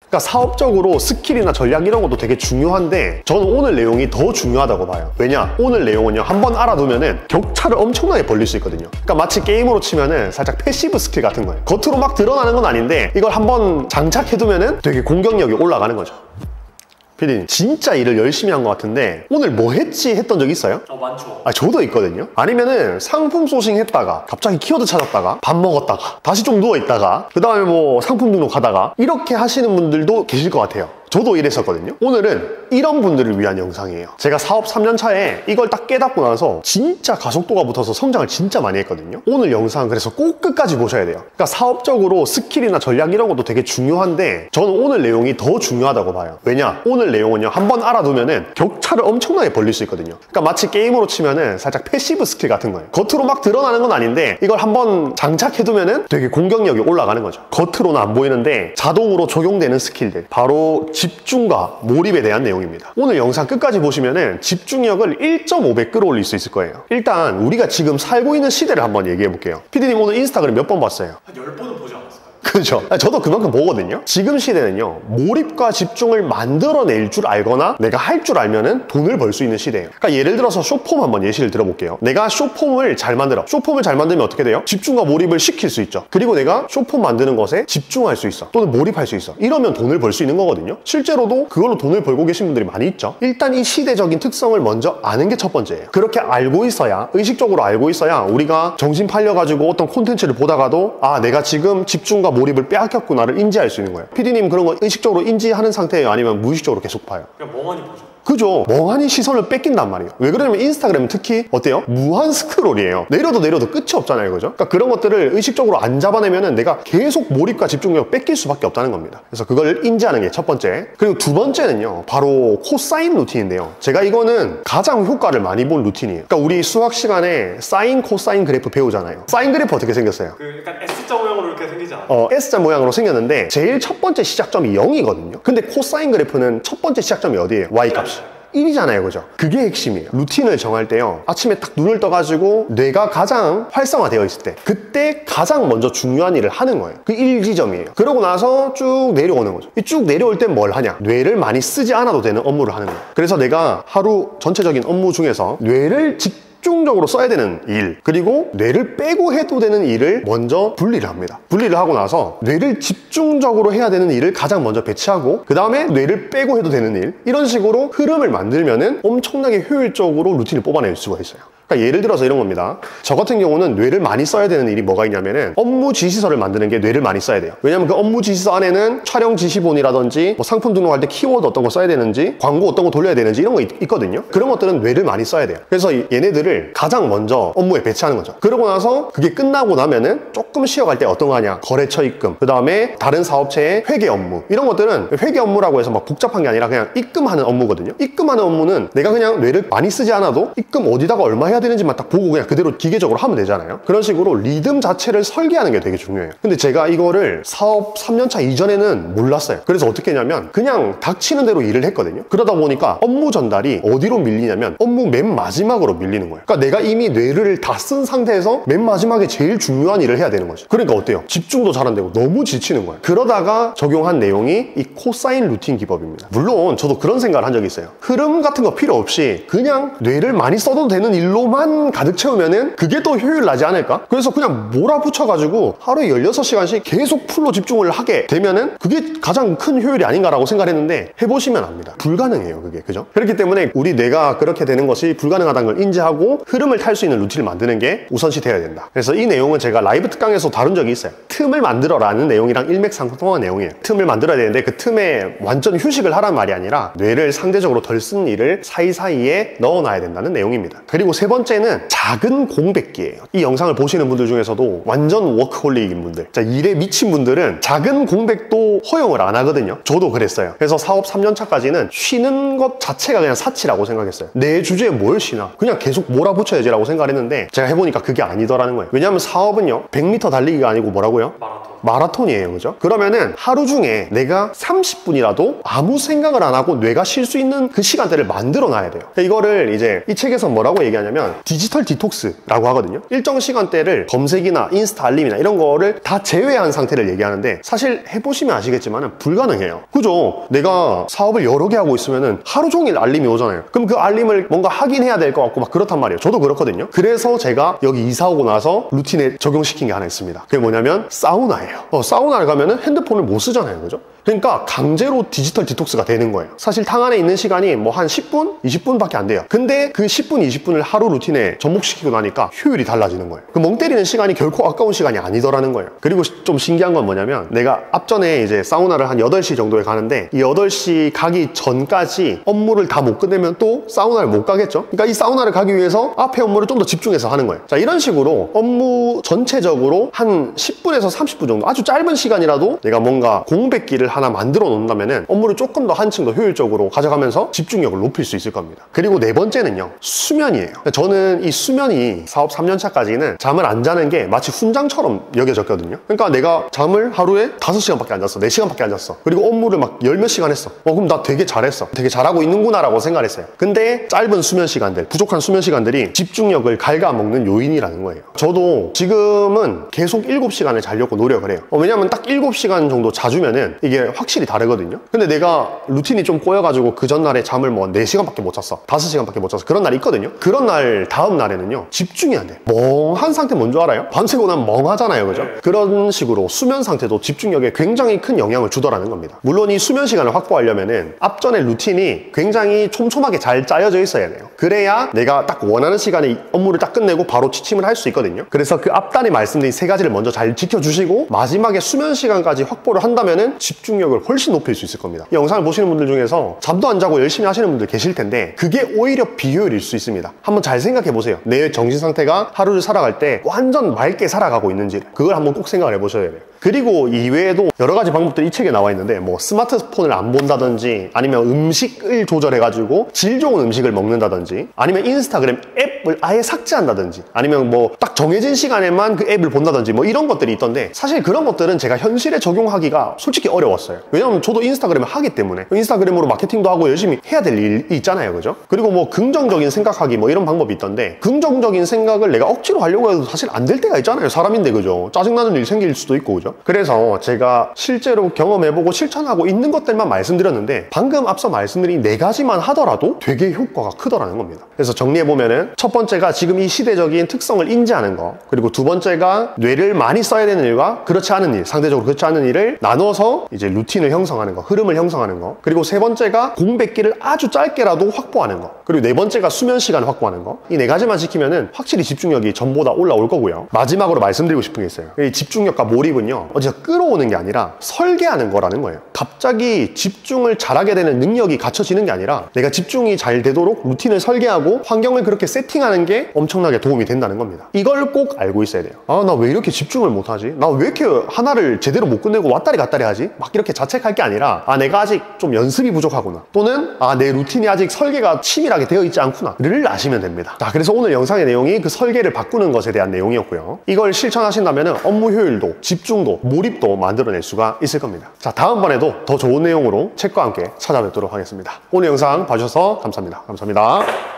그러니까 사업적으로 스킬이나 전략 이런 것도 되게 중요한데 저는 오늘 내용이 더 중요하다고 봐요. 왜냐? 오늘 내용은요, 한번 알아두면은 격차를 엄청나게 벌릴 수 있거든요. 그러니까 마치 게임으로 치면은 살짝 패시브 스킬 같은 거예요. 겉으로 막 드러나는 건 아닌데 이걸 한번 장착해두면은 되게 공격력이 올라가는 거죠. 피디님, 진짜 일을 열심히 한 것 같은데 오늘 뭐 했지 했던 적 있어요? 많죠. 저도 있거든요. 아니면은 상품 소싱 했다가 갑자기 키워드 찾았다가 밥 먹었다가 다시 좀 누워있다가 그 다음에 뭐 상품 등록하다가 이렇게 하시는 분들도 계실 것 같아요. 저도 이랬었거든요. 오늘은 이런 분들을 위한 영상이에요. 제가 사업 3년 차에 이걸 딱 깨닫고 나서 진짜 가속도가 붙어서 성장을 진짜 많이 했거든요. 오늘 영상 그래서 꼭 끝까지 보셔야 돼요. 그러니까 사업적으로 스킬이나 전략 이런 것도 되게 중요한데 저는 오늘 내용이 더 중요하다고 봐요. 왜냐? 오늘 내용은요, 한번 알아두면은 격차를 엄청나게 벌릴 수 있거든요. 그러니까 마치 게임으로 치면은 살짝 패시브 스킬 같은 거예요. 겉으로 막 드러나는 건 아닌데 이걸 한번 장착해두면은 되게 공격력이 올라가는 거죠. 겉으로는 안 보이는데 자동으로 적용되는 스킬들, 바로 집중과 몰입에 대한 내용입니다. 오늘 영상 끝까지 보시면은 집중력을 1.5배 끌어올릴 수 있을 거예요. 일단 우리가 지금 살고 있는 시대를 한번 얘기해 볼게요. 피디님, 오늘 인스타그램 몇 번 봤어요? 한 10번은 보지 않았을까요? 그죠? 저도 그만큼 보거든요. 지금 시대는요, 몰입과 집중을 만들어낼 줄 알거나 내가 할 줄 알면은 돈을 벌 수 있는 시대예요. 그러니까 예를 들어서 쇼폼 한번 예시를 들어볼게요. 내가 쇼폼을 잘 만들어. 쇼폼을 잘 만들면 어떻게 돼요? 집중과 몰입을 시킬 수 있죠. 그리고 내가 쇼폼 만드는 것에 집중할 수 있어. 또는 몰입할 수 있어. 이러면 돈을 벌 수 있는 거거든요. 실제로도 그걸로 돈을 벌고 계신 분들이 많이 있죠. 일단 이 시대적인 특성을 먼저 아는 게 첫 번째예요. 그렇게 알고 있어야, 의식적으로 알고 있어야 우리가 정신 팔려가지고 어떤 콘텐츠를 보다가도 내가 지금 집중과 몰입을 빼앗겼구나를 인지할 수 있는 거예요. 피디님, 그런 거 의식적으로 인지하는 상태예요? 아니면 무의식적으로 계속 봐요? 그냥 멍하니 보죠. 그죠? 멍하니 시선을 뺏긴단 말이에요. 왜 그러냐면 인스타그램은 특히 어때요? 무한 스크롤이에요. 내려도 끝이 없잖아요. 그죠? 그러니까 그런 것들을 의식적으로 안 잡아내면은 내가 계속 몰입과 집중력을 뺏길 수밖에 없다는 겁니다. 그래서 그걸 인지하는 게 첫 번째. 그리고 두 번째는요, 바로 코사인 루틴인데요. 제가 이거는 가장 효과를 많이 본 루틴이에요. 그러니까 우리 수학 시간에 사인, 코사인 그래프 배우잖아요. 사인 그래프 어떻게 생겼어요? 약간 S자 모양으로 이렇게 생기지 않아요? S자 모양으로 생겼는데 제일 첫 번째 시작점이 0이거든요. 근데 코사인 그래프는 첫 번째 시작점이 어디예요? Y값이 1이잖아요. 그죠? 그게 핵심이에요. 루틴을 정할 때요, 아침에 딱 눈을 떠가지고 뇌가 가장 활성화되어 있을 때, 그때 가장 먼저 중요한 일을 하는 거예요. 그 1지점이에요. 그러고 나서 쭉 내려오는 거죠. 이 쭉 내려올 땐 뭘 하냐? 뇌를 많이 쓰지 않아도 되는 업무를 하는 거예요. 그래서 내가 하루 전체적인 업무 중에서 뇌를 집중적으로 써야 되는 일, 그리고 뇌를 빼고 해도 되는 일을 먼저 분리를 합니다. 분리를 하고 나서 뇌를 집중적으로 해야 되는 일을 가장 먼저 배치하고, 그 다음에 뇌를 빼고 해도 되는 일, 이런 식으로 흐름을 만들면은 엄청나게 효율적으로 루틴을 뽑아낼 수가 있어요. 그러니까 예를 들어서 이런 겁니다. 저 같은 경우는 뇌를 많이 써야 되는 일이 뭐가 있냐면은 업무 지시서를 만드는 게 뇌를 많이 써야 돼요. 왜냐면 그 업무 지시서 안에는 촬영 지시본이라든지 뭐 상품 등록할 때 키워드 어떤 거 써야 되는지, 광고 어떤 거 돌려야 되는지 이런 거 있거든요. 그런 것들은 뇌를 많이 써야 돼요. 그래서 얘네들을 가장 먼저 업무에 배치하는 거죠. 그러고 나서 그게 끝나고 나면은 조금 쉬어갈 때 어떤 거 하냐? 거래처 입금, 그 다음에 다른 사업체의 회계 업무, 이런 것들은 회계 업무라고 해서 막 복잡한 게 아니라 그냥 입금하는 업무거든요. 입금하는 업무는 내가 그냥 뇌를 많이 쓰지 않아도 입금 어디다가 얼마 해야 되는지만 딱 보고 그냥 그대로 기계적으로 하면 되잖아요. 그런 식으로 리듬 자체를 설계하는 게 되게 중요해요. 근데 제가 이거를 사업 3년차 이전에는 몰랐어요. 그래서 어떻게 했냐면 그냥 닥치는 대로 일을 했거든요. 그러다 보니까 업무 전달이 어디로 밀리냐면 업무 맨 마지막으로 밀리는 거예요. 그러니까 내가 이미 뇌를 다 쓴 상태에서 맨 마지막에 제일 중요한 일을 해야 되는 거죠. 그러니까 어때요? 집중도 잘 안 되고 너무 지치는 거예요. 그러다가 적용한 내용이 이 코사인 루틴 기법입니다. 물론 저도 그런 생각을 한 적이 있어요. 흐름 같은 거 필요 없이 그냥 뇌를 많이 써도 되는 일로만 가득 채우면은 그게 더 효율 나지 않을까? 그래서 그냥 몰아붙여가지고 하루에 16시간씩 계속 풀로 집중을 하게 되면은 그게 가장 큰 효율이 아닌가라고 생각했는데 해보시면 압니다. 불가능해요, 그게. 그죠? 그렇기 때문에 우리 뇌가 그렇게 되는 것이 불가능하다는 걸 인지하고 흐름을 탈 수 있는 루틴을 만드는 게 우선시 되어야 된다. 그래서 이 내용은 제가 라이브 특강에서 다룬 적이 있어요. 틈을 만들어라는 내용이랑 일맥상통한 내용이에요. 틈을 만들어야 되는데 그 틈에 완전 휴식을 하란 말이 아니라 뇌를 상대적으로 덜 쓴 일을 사이사이에 넣어놔야 된다는 내용입니다. 그리고 세 번째는 작은 공백기예요. 이 영상을 보시는 분들 중에서도 완전 워크홀릭인 분들, 일에 미친 분들은 작은 공백도 허용을 안 하거든요. 저도 그랬어요. 그래서 사업 3년차까지는 쉬는 것 자체가 그냥 사치라고 생각했어요. 내 주제에 뭘 쉬나? 그냥 계속 몰아붙여야지라고 생각을 했는데 제가 해보니까 그게 아니더라는 거예요. 왜냐하면 사업은요, 100m 달리기가 아니고 뭐라고요? 마라톤이에요. 그죠? 그러면은 하루 중에 내가 30분이라도 아무 생각을 안 하고 뇌가 쉴 수 있는 그 시간대를 만들어 놔야 돼요. 이거를 이제 이 책에서 뭐라고 얘기하냐면 디지털 디톡스라고 하거든요. 일정 시간대를 검색이나 인스타 알림이나 이런 거를 다 제외한 상태를 얘기하는데, 사실 해보시면 아시겠지만 불가능해요. 그죠? 내가 사업을 여러 개 하고 있으면은 하루 종일 알림이 오잖아요. 그럼 그 알림을 뭔가 하긴 해야 될 것 같고 막 그렇단 말이에요. 저도 그렇거든요. 그래서 제가 여기 이사 오고 나서 루틴에 적용시킨 게 하나 있습니다. 그게 뭐냐면 사우나예요. 사우나를 가면은 핸드폰을 못 쓰잖아요. 그죠? 그러니까 강제로 디지털 디톡스가 되는 거예요. 사실 탕 안에 있는 시간이 뭐 한 10분? 20분밖에 안 돼요. 근데 그 10분, 20분을 하루 루틴에 접목시키고 나니까 효율이 달라지는 거예요. 그 멍 때리는 시간이 결코 아까운 시간이 아니더라는 거예요. 그리고 좀 신기한 건 뭐냐면, 내가 앞전에 이제 사우나를 한 8시 정도에 가는데, 이 8시 가기 전까지 업무를 다 못 끝내면 또 사우나를 못 가겠죠? 그러니까 이 사우나를 가기 위해서 앞에 업무를 좀 더 집중해서 하는 거예요. 자, 이런 식으로 업무 전체적으로 한 10분에서 30분 정도, 아주 짧은 시간이라도 내가 뭔가 공백기를 하나 만들어 놓는다면은 업무를 조금 더 한층 더 효율적으로 가져가면서 집중력을 높일 수 있을 겁니다. 그리고 네 번째는요, 수면이에요. 저는 이 수면이 사업 3년차까지는 잠을 안 자는 게 마치 훈장처럼 여겨졌거든요. 그러니까 내가 잠을 하루에 5시간밖에 안 잤어, 4시간밖에 안 잤어, 그리고 업무를 막 10몇 시간 했어. 그럼 나 되게 잘했어, 되게 잘하고 있는구나 라고 생각을 했어요. 근데 짧은 수면 시간들, 부족한 수면 시간들이 집중력을 갉아먹는 요인이라는 거예요. 저도 지금은 계속 7시간을 자려고 노력을 해요. 왜냐면 딱 7시간 정도 자주면은 이게 확실히 다르거든요. 근데 내가 루틴이 좀 꼬여가지고 그 전날에 잠을 뭐 4시간밖에 못 잤어, 5시간밖에 못 잤어, 그런 날이 있거든요. 그런 날 다음 날에는요, 집중이 안 돼. 멍한 상태 뭔지 알아요? 밤새고 나면 멍하잖아요. 그죠? 그런 식으로 수면 상태도 집중력에 굉장히 큰 영향을 주더라는 겁니다. 물론 이 수면 시간을 확보하려면은 앞전에 루틴이 굉장히 촘촘하게 잘 짜여져 있어야 돼요. 그래야 내가 딱 원하는 시간에 업무를 딱 끝내고 바로 취침을 할 수 있거든요. 그래서 그 앞단에 말씀드린 세 가지를 먼저 잘 지켜주시고 마지막에 수면 시간까지 확보를 한다면은 집중력을 훨씬 높일 수 있을 겁니다. 이 영상을 보시는 분들 중에서 잠도 안 자고 열심히 하시는 분들 계실 텐데, 그게 오히려 비효율일 수 있습니다. 한번 잘 생각해 보세요. 내 정신 상태가 하루를 살아갈 때 완전 맑게 살아가고 있는지, 그걸 한번 꼭 생각을 해보셔야 돼요. 그리고 이외에도 여러 가지 방법들이 이 책에 나와 있는데, 뭐 스마트폰을 안 본다든지, 아니면 음식을 조절해가지고 질 좋은 음식을 먹는다든지, 아니면 인스타그램 앱을 아예 삭제한다든지, 아니면 뭐 딱 정해진 시간에만 그 앱을 본다든지, 뭐 이런 것들이 있던데, 사실 그런 것들은 제가 현실에 적용하기가 솔직히 어려웠어요. 왜냐면 저도 인스타그램을 하기 때문에 인스타그램으로 마케팅도 하고 열심히 해야 될 일이 있잖아요. 그죠? 그리고 뭐 긍정적인 생각하기 뭐 이런 방법이 있던데, 긍정적인 생각을 내가 억지로 하려고 해도 사실 안 될 때가 있잖아요. 사람인데. 그죠? 짜증나는 일 생길 수도 있고. 그죠? 그래서 제가 실제로 경험해보고 실천하고 있는 것들만 말씀드렸는데, 방금 앞서 말씀드린 4가지만 하더라도 되게 효과가 크더라는 겁니다. 그래서 정리해보면은, 첫 번째가 지금 이 시대적인 특성을 인지하는 거, 그리고 두 번째가 뇌를 많이 써야 되는 일과 그렇지 않은 일, 상대적으로 그렇지 않은 일을 나눠서 이제 루틴을 형성하는 거, 흐름을 형성하는 거, 그리고 세 번째가 공백기를 아주 짧게라도 확보하는 거, 그리고 네 번째가 수면 시간을 확보하는 거. 이 4가지만 지키면은 확실히 집중력이 전보다 올라올 거고요. 마지막으로 말씀드리고 싶은 게 있어요. 이 집중력과 몰입은요, 어디서 끌어오는 게 아니라 설계하는 거라는 거예요. 갑자기 집중을 잘하게 되는 능력이 갖춰지는 게 아니라, 내가 집중이 잘 되도록 루틴을 설계하고 환경을 그렇게 세팅하는 게 엄청나게 도움이 된다는 겁니다. 이걸 꼭 알고 있어야 돼요. 아, 나 왜 이렇게 집중을 못하지? 나 왜 이렇게 하나를 제대로 못 끝내고 왔다리 갔다리 하지? 막 이렇게 자책할 게 아니라, 아, 내가 아직 좀 연습이 부족하구나, 또는 아, 내 루틴이 아직 설계가 치밀하게 되어 있지 않구나 를 아시면 됩니다. 자, 그래서 오늘 영상의 내용이 그 설계를 바꾸는 것에 대한 내용이었고요. 이걸 실천하신다면 업무 효율도, 집중도, 몰입도 만들어낼 수가 있을 겁니다. 자, 다음번에도 더 좋은 내용으로 책과 함께 찾아뵙도록 하겠습니다. 오늘 영상 봐주셔서 감사합니다. 감사합니다.